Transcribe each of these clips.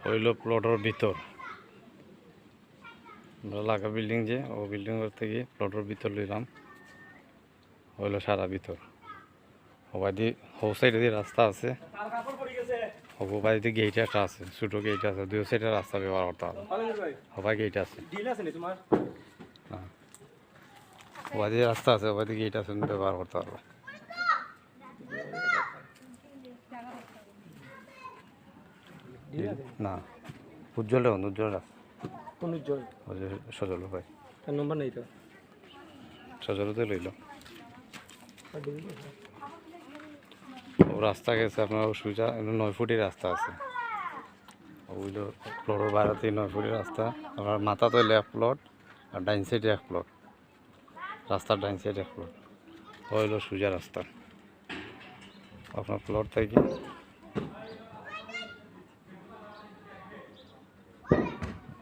হইল প্লটের ভিতর লাগা বিল্ডিং যে ও বিল্ডিং থেকে প্লটের ভিতর লইলাম হইল সারা ভিতর সবাই দিয়ে হো সাইডে দিয়ে রাস্তা আছে হবু বাড়িতে গেট একটা আছে ছোটো গেট আছে দুই সাইডে রাস্তা ব্যবহার করতে হবে সবাই গেট আছে সবাই দিয়ে রাস্তা আছে সবাই দিয়ে গেট আছে ব্যবহার করতে পারবে না উজ্জ্বল দেখুন উজ্জ্বল রাস্তা কোন উজ্জ্বল সজল ভাই তার নম্বর নেই তো সজলতে লইল ও রাস্তা গেছে আপনার সুজা 9 ফুটের রাস্তা আছে ওইলো প্লটের বাইরেতে 9 ফুটের রাস্তা আপনার মাথা তো লেফট প্লট আর ডাইন সাইডে এক প্লট রাস্তার ডাইন সাইডে এক প্লট হইল সুজা রাস্তা আপনার প্লট থেকে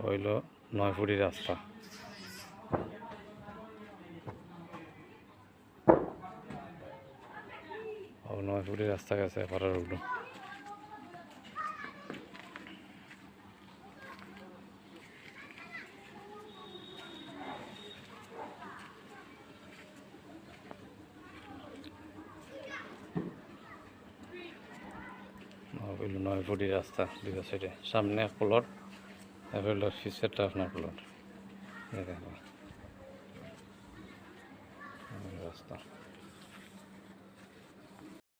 হইল 9 ফুটের রাস্তা ও 9 ফুটের রাস্তা গেছে পাড়ার উঠলো হইল 9 ফুটের রাস্তা দুই সাইডে সামনে এক প্লট হইল ফিসেরটা আপনার প্লট রাস্তা